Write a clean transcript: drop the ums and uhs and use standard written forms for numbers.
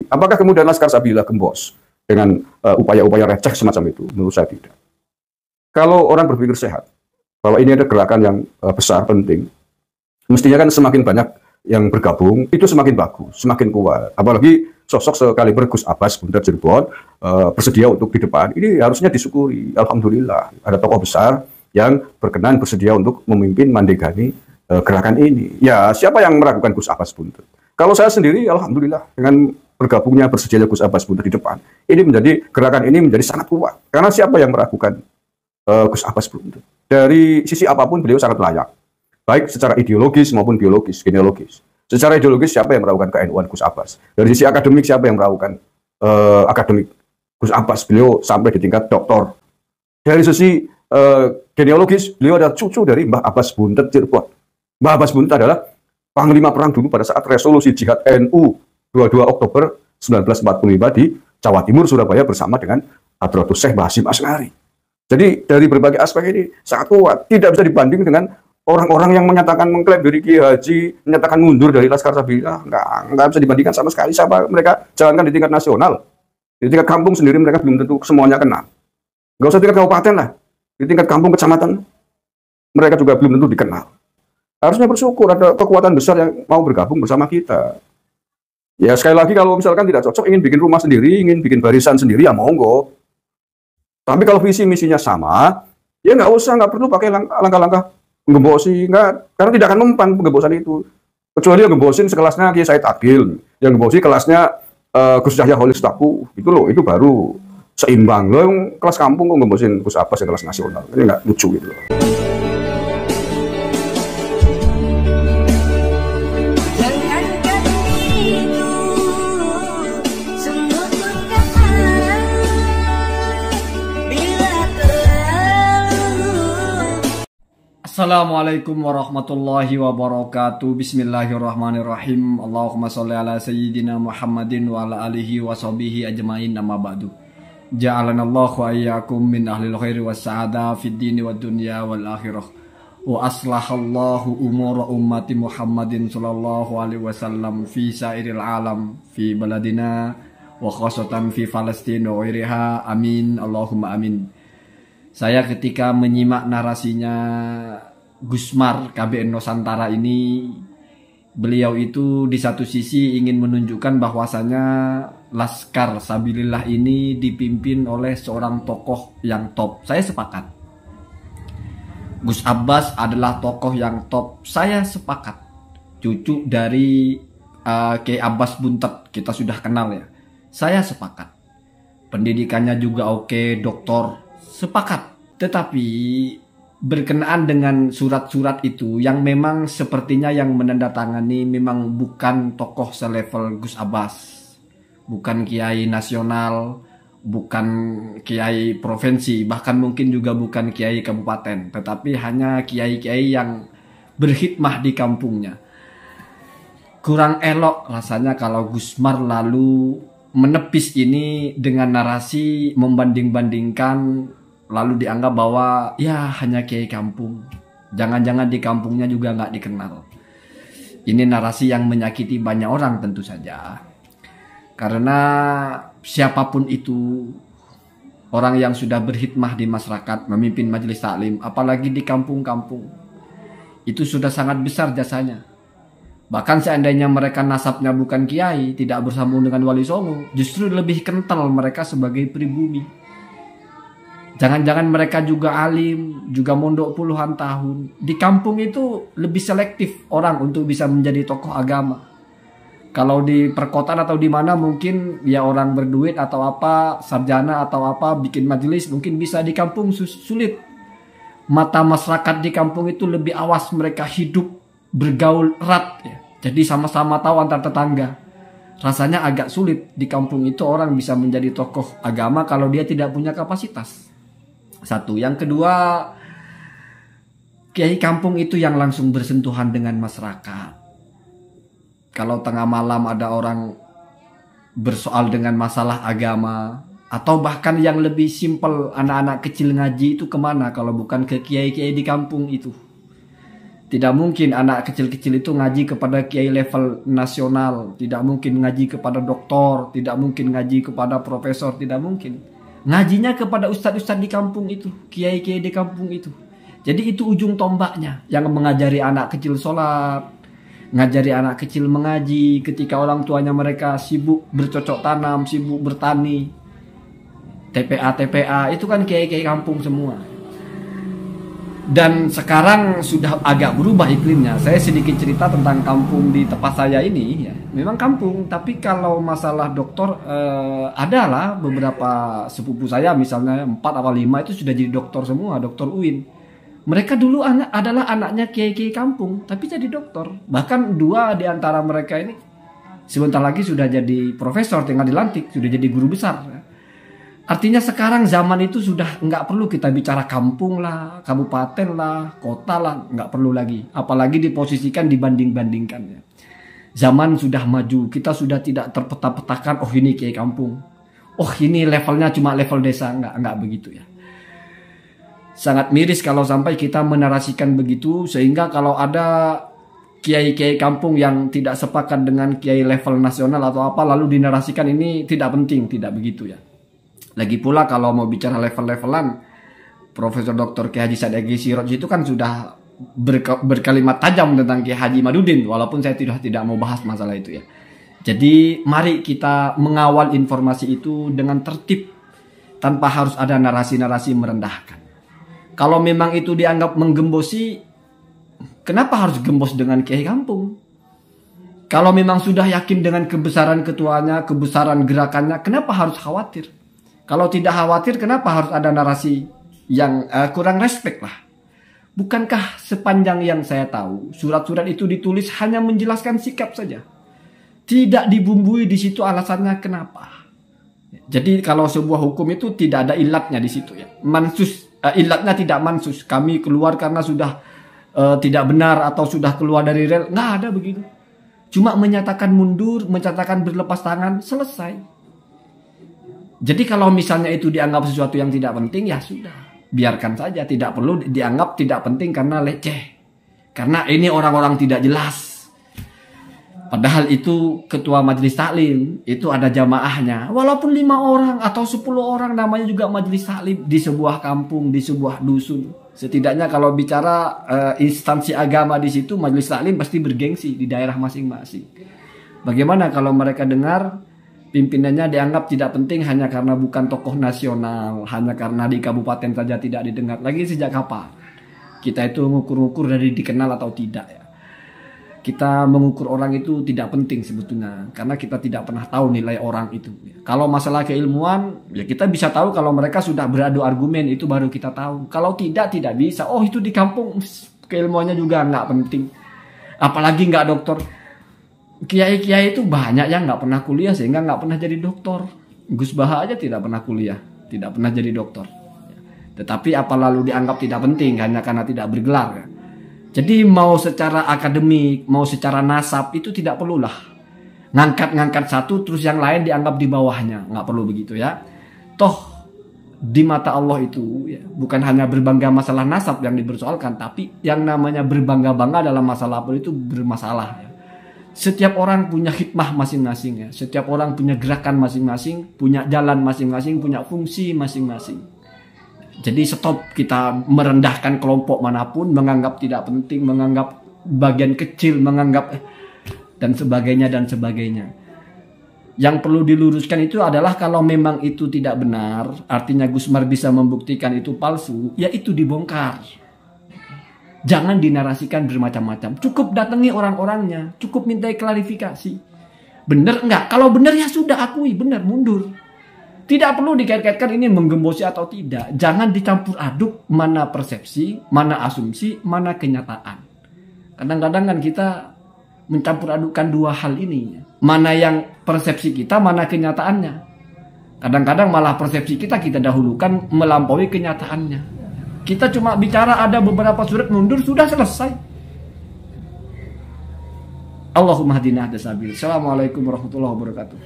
Apakah kemudian Laskar Sabila gembos dengan upaya-upaya receh semacam itu? Menurut saya tidak. Kalau orang berpikir sehat, bahwa ini ada gerakan yang besar, penting, mestinya kan semakin banyak yang bergabung, itu semakin bagus, semakin kuat. Apalagi sosok sekaliber Gus Abbas Buntet Cirebon bersedia untuk di depan, ini harusnya disyukuri. Alhamdulillah, ada tokoh besar yang berkenan bersedia untuk memimpin mandegani gerakan ini. Ya, siapa yang meragukan Gus Abbas Buntet? Kalau saya sendiri, alhamdulillah, dengan bergabungnya bersedia Gus Abbas Buntet di depan, ini menjadi gerakan ini menjadi sangat kuat. Karena siapa yang meragukan Gus Abbas Buntet? Dari sisi apapun beliau sangat layak, baik secara ideologis maupun biologis, genealogis. Secara ideologis siapa yang meragukan ke-NU-an Gus Abbas? Dari sisi akademik siapa yang meragukan akademik Gus Abbas? Beliau sampai di tingkat doktor. Dari sisi genealogis beliau adalah cucu dari Mbah Abbas Buntet Cirebon. Mbah Abbas Buntet adalah panglima perang dulu pada saat resolusi jihad NU 22 Oktober 1945 di Jawa Timur, Surabaya bersama dengan Hadratus Syekh Hasyim Asy'ari. Jadi dari berbagai aspek ini sangat kuat, tidak bisa dibanding dengan orang-orang yang menyatakan mengklaim dari Kiai Haji, menyatakan mundur dari Laskar Sabila. Nggak bisa dibandingkan sama sekali. Siapa mereka? Jalankan di tingkat nasional, di tingkat kampung sendiri mereka belum tentu semuanya kenal. Nggak usah tingkat kabupaten lah, di tingkat kampung kecamatan mereka juga belum tentu dikenal. Harusnya bersyukur ada kekuatan besar yang mau bergabung bersama kita. Ya sekali lagi kalau misalkan tidak cocok, ingin bikin rumah sendiri, ingin bikin barisan sendiri, ya monggo. Tapi kalau visi misinya sama, ya nggak perlu pakai langkah-langkah menggembosi, karena tidak akan mempan penggembosan itu. Kecuali yang gembosin sekelasnya Kiai Said Akil, yang gembosi kelasnya Gus Yahya Khalil Stakuf, itu loh, itu baru seimbang. Loh, yang kelas kampung kok gembosin Gus Abbas yang kelas nasional, ini nggak lucu gitu loh. Assalamualaikum warahmatullahi wabarakatuh. Bismillahirrahmanirrahim. Allahumma sholli ala sayyidina Muhammadin wa ala alihi wa sahbihi ajmain, amma ba'du. Ja'alanallahu wa iyyakum min ahlil khairi was sa'ada fid dini wad dunya wal akhirah. Wa aslahallahu umura ummati Muhammadin sallallahu alaihi wasallam fi sairil alam fi baladina wa khasatan fi Palestin wa ghairiha. Amin. Allahumma amin. Saya ketika menyimak narasinya Gusmar KBN Nusantara ini, beliau itu di satu sisi ingin menunjukkan bahwasanya Laskar Sabilillah ini dipimpin oleh seorang tokoh yang top. Saya sepakat. Gus Abbas adalah tokoh yang top. Saya sepakat. Cucu dari Kiai Abbas Buntet, kita sudah kenal ya. Saya sepakat. Pendidikannya juga oke, doktor. Sepakat, tetapi berkenaan dengan surat-surat itu yang memang sepertinya yang menandatangani memang bukan tokoh selevel Gus Abbas, bukan kiai nasional, bukan kiai provinsi, bahkan mungkin juga bukan kiai kabupaten, tetapi hanya kiai-kiai yang berkhidmah di kampungnya. Kurang elok rasanya kalau Gusmar lalu menepis ini dengan narasi membanding-bandingkan, lalu dianggap bahwa ya hanya kiai kampung, jangan-jangan di kampungnya juga nggak dikenal. Ini narasi yang menyakiti banyak orang tentu saja, karena siapapun itu orang yang sudah berkhidmah di masyarakat, memimpin majelis taklim, apalagi di kampung-kampung, itu sudah sangat besar jasanya. Bahkan seandainya mereka nasabnya bukan kiai, tidak bersambung dengan wali songo, justru lebih kental mereka sebagai pribumi. Jangan-jangan mereka juga alim, juga mondok puluhan tahun. Di kampung itu lebih selektif orang untuk bisa menjadi tokoh agama. Kalau di perkotaan atau di mana mungkin ya orang berduit atau apa, sarjana atau apa, bikin majelis mungkin bisa. Di kampung sulit. Mata masyarakat di kampung itu lebih awas, mereka hidup bergaul erat ya. Jadi sama-sama tahu antar tetangga. Rasanya agak sulit di kampung itu orang bisa menjadi tokoh agama kalau dia tidak punya kapasitas. Satu, yang kedua, kiai kampung itu yang langsung bersentuhan dengan masyarakat. Kalau tengah malam ada orang bersoal dengan masalah agama, atau bahkan yang lebih simpel, anak-anak kecil ngaji itu kemana kalau bukan ke kiai-kiai di kampung itu. Tidak mungkin anak kecil-kecil itu ngaji kepada kiai level nasional, tidak mungkin ngaji kepada doktor, tidak mungkin ngaji kepada profesor, tidak mungkin. Ngajinya kepada ustadz-ustadz di kampung itu, kiai-kiai di kampung itu. Jadi itu ujung tombaknya, yang mengajari anak kecil sholat, ngajari anak kecil mengaji ketika orang tuanya mereka sibuk bercocok tanam, sibuk bertani, TPA, itu kan kiai-kiai kampung semua. Dan sekarang sudah agak berubah iklimnya. Saya sedikit cerita tentang kampung di tempat saya ini ya. Memang kampung, tapi kalau masalah dokter adalah beberapa sepupu saya misalnya 4 atau 5 itu sudah jadi dokter semua, dokter UIN. Mereka dulu adalah anaknya kiai-kiai kampung, tapi jadi dokter. Bahkan 2 di antara mereka ini sebentar lagi sudah jadi profesor, tinggal dilantik, sudah jadi guru besar. Artinya sekarang zaman itu sudah nggak perlu kita bicara kampung lah, kabupaten lah, kota lah, nggak perlu lagi. Apalagi diposisikan dibanding-bandingkan ya. Zaman sudah maju, kita sudah tidak terpeta-petakan, oh ini kiai kampung, oh ini levelnya cuma level desa, nggak begitu ya. Sangat miris kalau sampai kita menarasikan begitu, sehingga kalau ada kiai-kiai kampung yang tidak sepakat dengan kiai level nasional atau apa, lalu dinarasikan ini tidak penting, tidak begitu ya. Lagi pula kalau mau bicara level-levelan, Profesor Dr. Kiai Haji Said Egi Siroj itu kan sudah berkalimat tajam tentang Kiai Haji Madudin, walaupun saya tidak mau bahas masalah itu ya. Jadi mari kita mengawal informasi itu dengan tertib, tanpa harus ada narasi-narasi merendahkan. Kalau memang itu dianggap menggembosi, kenapa harus gembos dengan Kiai kampung? Kalau memang sudah yakin dengan kebesaran ketuanya, kebesaran gerakannya, kenapa harus khawatir? Kalau tidak khawatir, kenapa harus ada narasi yang kurang respek lah? Bukankah sepanjang yang saya tahu, surat-surat itu ditulis hanya menjelaskan sikap saja? Tidak dibumbui di situ alasannya kenapa. Jadi kalau sebuah hukum itu tidak ada ilatnya di situ ya. Mansus, ilatnya tidak mansus. Kami keluar karena sudah tidak benar atau sudah keluar dari rel. Nggak ada begitu. Cuma menyatakan mundur, menyatakan berlepas tangan, selesai. Jadi kalau misalnya itu dianggap sesuatu yang tidak penting, ya sudah, biarkan saja. Tidak perlu dianggap tidak penting karena leceh, karena ini orang-orang tidak jelas. Padahal itu ketua majelis taklim, itu ada jamaahnya. Walaupun 5 orang atau 10 orang, namanya juga majelis taklim di sebuah kampung, di sebuah dusun. Setidaknya kalau bicara instansi agama di situ, majelis taklim pasti bergengsi di daerah masing-masing. Bagaimana kalau mereka dengar pimpinannya dianggap tidak penting hanya karena bukan tokoh nasional, hanya karena di kabupaten saja tidak didengar. Lagi sejak kapan kita itu mengukur-ukur dari dikenal atau tidak ya? Kita mengukur orang itu tidak penting sebetulnya, karena kita tidak pernah tahu nilai orang itu. Kalau masalah keilmuan, ya kita bisa tahu kalau mereka sudah beradu argumen, itu baru kita tahu. Kalau tidak bisa. Oh itu di kampung keilmuannya juga nggak penting, apalagi nggak dokter. Kiai-kiai itu banyak yang nggak pernah kuliah sehingga nggak pernah jadi dokter. Gus Baha aja tidak pernah kuliah, tidak pernah jadi dokter. Tetapi apa lalu dianggap tidak penting hanya karena tidak bergelar ya? Jadi mau secara akademik, mau secara nasab itu tidak perlulah. Ngangkat-ngangkat satu terus yang lain dianggap di bawahnya, nggak perlu begitu ya. Toh di mata Allah itu ya, bukan hanya berbangga masalah nasab yang dipersoalkan, tapi yang namanya berbangga-bangga dalam masalah apa itu bermasalah ya. Setiap orang punya hikmah masing-masing ya. Setiap orang punya gerakan masing-masing, punya jalan masing-masing, punya fungsi masing-masing. Jadi stop kita merendahkan kelompok manapun, menganggap tidak penting, menganggap bagian kecil, menganggap dan sebagainya dan sebagainya. Yang perlu diluruskan itu adalah kalau memang itu tidak benar, artinya Gusmar bisa membuktikan itu palsu, ya itu dibongkar. Jangan dinarasikan bermacam-macam. Cukup datangi orang-orangnya. Cukup mintai klarifikasi. Benar enggak? Kalau benar ya sudah akui. Benar, mundur. Tidak perlu dikait-kaitkan ini menggembosi atau tidak. Jangan dicampur aduk mana persepsi, mana asumsi, mana kenyataan. Kadang-kadang kan kita mencampur adukkan 2 hal ini. Mana yang persepsi kita, mana kenyataannya. Kadang-kadang malah persepsi kita dahulukan melampaui kenyataannya. Kita cuma bicara ada beberapa surat mundur, sudah selesai. Allahumma hadina hadasabil. Assalamualaikum warahmatullahi wabarakatuh.